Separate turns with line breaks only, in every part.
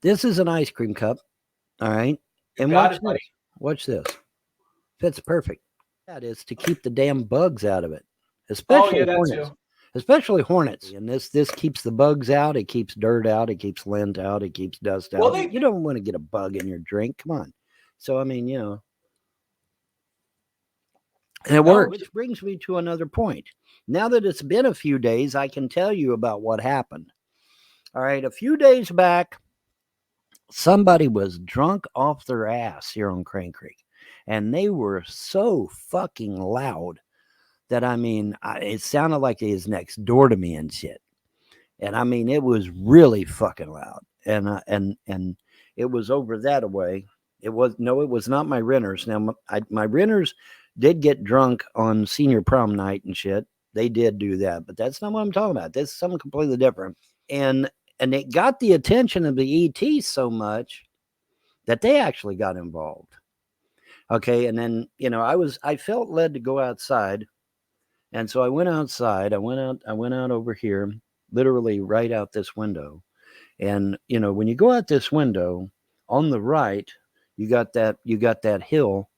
This is an ice cream cup. All right.
You
And
got
watch
it, buddy.
this. Watch this. Fits perfect. That is to keep the damn bugs out of it,
Oh yeah,
especially
that
hornets.
too.
Especially hornets. And this keeps the bugs out. It keeps dirt out. It keeps lint out. It keeps dust
Well,
out.
they
You don't want to get a bug in your drink. Come on. So I mean, and it
no.
works. Which brings me to another point. Now that it's been a few days, I can tell you about what happened. All right, a few days back, somebody was drunk off their ass here on Crane Creek, and they were so fucking loud that I mean, it sounded like they was next door to me and shit. And I mean, it was really fucking loud, and it was over that way. It was no, it was not my renters. Now, my renters did get drunk on senior prom night and shit. They did do that, but that's not what I'm talking about. This is something completely different. And and it got the attention of the ET so much that they actually got involved. Okay, and then I felt led to go outside, and so I went outside. I went out over here, literally right out this window. And when you go out this window, on the right, you got that hill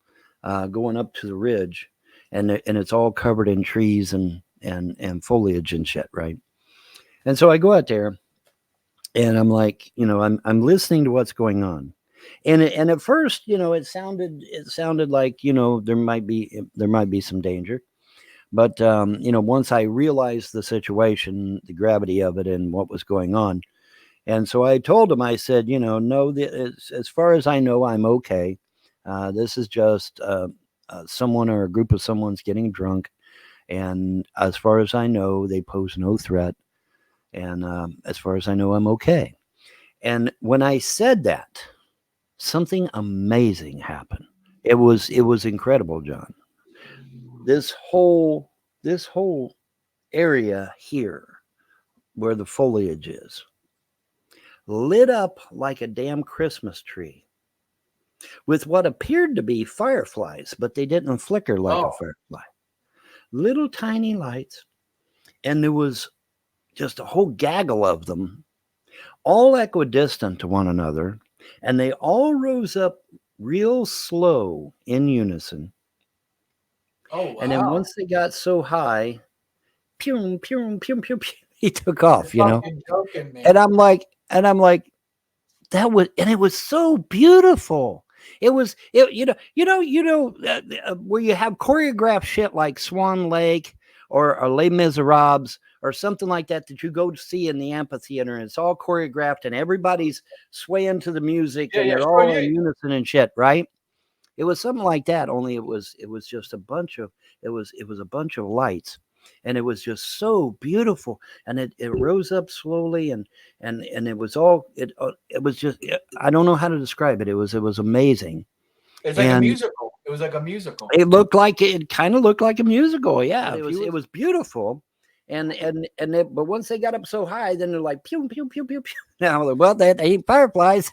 going up to the ridge, and it's all covered in trees and foliage and shit, right? And so I go out there, and I'm like, I'm listening to what's going on. And at first, it sounded like, there might be some danger. But once I realized the situation, the gravity of it, and what was going on, and so I told him, I said, no, as far as I know, I'm okay. This is just someone or a group of someone's getting drunk. And as far as I know, they pose no threat. And as far as I know, I'm okay. And when I said that, something amazing happened. It was incredible, John. This whole area here where the foliage is lit up like a damn Christmas tree with what appeared to be fireflies, but they didn't flicker like a
Oh,
firefly. Little tiny lights, and there was just a whole gaggle of them, all equidistant to one another, and they all rose up real slow in unison.
oh
And then
wow.
once they got so high, pew, pew, pew, pew, pew, he took
You're
off.
fucking joking
And
me.
I'm like, and it was so beautiful. It was, where you have choreographed shit like Swan Lake or Les Miserables or something like that you go to see in the amphitheater, and it's all choreographed and everybody's swaying to the music
Yeah,
and
yeah,
they're
sure,
all
yeah.
in unison and shit, right? It was something like that, only it was just a bunch of it was a bunch of lights, and it was just so beautiful, and it rose up slowly, and it was just, I don't know how to describe it. It was amazing,
It's like a
and
musical. It was like a musical.
it kind of looked like a musical, yeah. But it was beautiful. But once they got up so high, then they're like pew pew pew pew pew. Now, well, they ain't fireflies,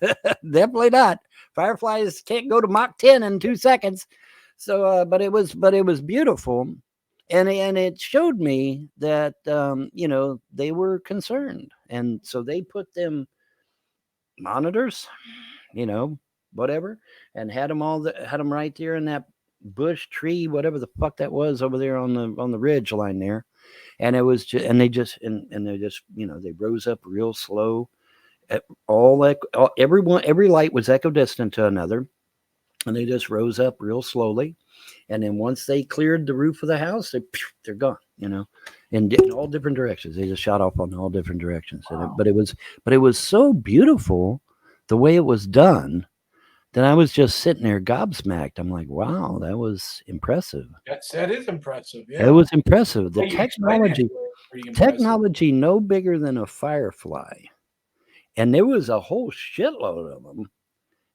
definitely not. Fireflies can't go to Mach 10 in 2 seconds. So, but it was beautiful, and it showed me that they were concerned, and so they put them monitors, you know, whatever, and had them right there in that bush tree, whatever the fuck that was over there on the ridge line there. And it was just, and they just, they rose up real slow. All that, every light was equidistant to another, and they just rose up real slowly. And then once they cleared the roof of the house, they're gone. In all different directions. They just shot off on all different directions.
Wow.
But it was so beautiful the way it was done. Then I was just sitting there gobsmacked. I'm like, wow, that was impressive.
That is impressive.
It
Yeah.
was impressive. The
How you explain it
technology,
was pretty impressive.
technology, no bigger than a firefly, and there was a whole shitload of them.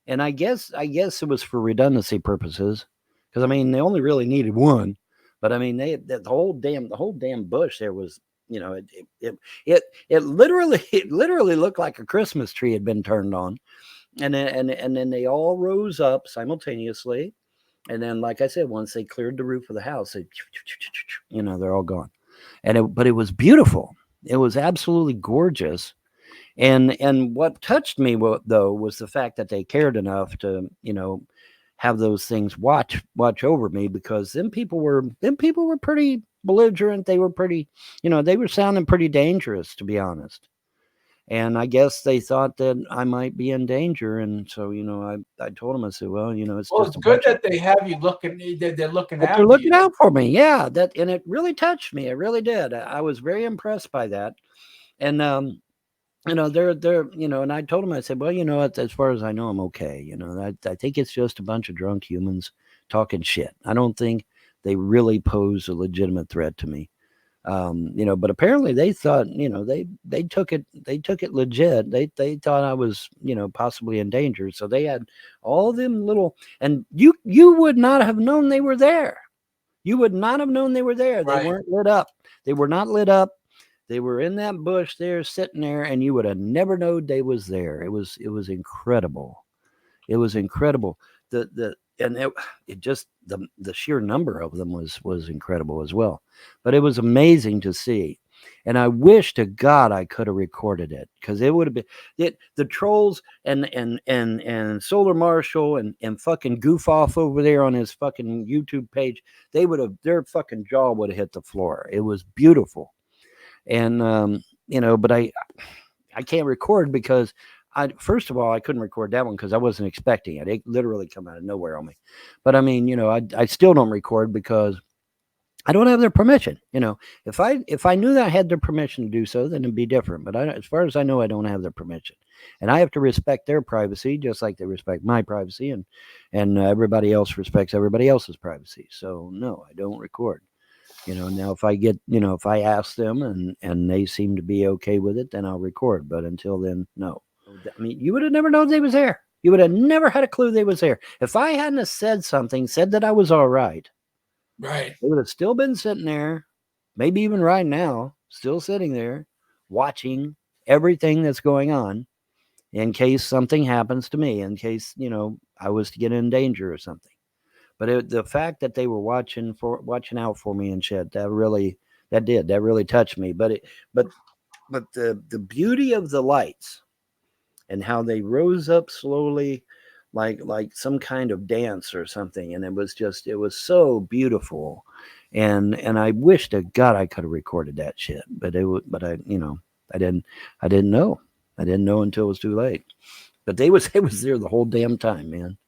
And I guess it was for redundancy purposes, because I mean they only really needed one, but I mean the whole damn bush there was, it literally it literally looked like a Christmas tree had been turned on. And then they all rose up simultaneously. And then, like I said, once they cleared the roof of the house, they're all gone. But it was beautiful. It was absolutely gorgeous. And what touched me though was the fact that they cared enough to, have those things watch over me, because them people were pretty belligerent. They were pretty, they were sounding pretty dangerous, to be honest. And I guess they thought that I might be in danger, and so I told them, I said, well, it's
Well,
just
it's
a
good
bunch of,
that they have you looking. They're looking
but they're
after
looking
you.
out for me, yeah. And it really touched me. It really did. I was very impressed by that. And they're and I told them, I said, well, as far as I know, I'm okay. I think it's just a bunch of drunk humans talking shit. I don't think they really pose a legitimate threat to me. But apparently they thought, they took it legit. They thought I was, possibly in danger. So they had all them little, and you would not have known they were there. You would not have known they were there. They
Right.
weren't lit up. They were not lit up. They were in that bush there, sitting there, and you would have never known they was there. It was incredible. It was incredible. It just the sheer number of them was incredible as well. But it was amazing to see. And I wish to God I could have recorded it, because it would have been the trolls and Solar Marshall and fucking goof off over there on his fucking YouTube page. Their fucking jaw would have hit the floor. It was beautiful. And but I can't record because I first of all I couldn't record that one because I wasn't expecting it. It literally come out of nowhere on me. But I mean, I still don't record because I don't have their permission. If I knew that I had their permission to do so, then it'd be different. But as far as I know, I don't have their permission, and I have to respect their privacy just like they respect my privacy, and everybody else respects everybody else's privacy. So no, I don't record. Now if I ask them and they seem to be okay with it, then I'll record. But until then, no. I mean, you would have never known they was there. You would have never had a clue they was there. If I hadn't have said that I was all right,
Right.
they would have still been sitting there, maybe even right now, still sitting there, watching everything that's going on in case something happens to me, in case, I was to get in danger or something. But the fact that they were watching out for me and shit, that really touched me. But the beauty of the lights and how they rose up slowly, like some kind of dance or something, and it was so beautiful. And I wish to God I could have recorded that shit, but I didn't know. I didn't know until it was too late. But they was it was there the whole damn time, man.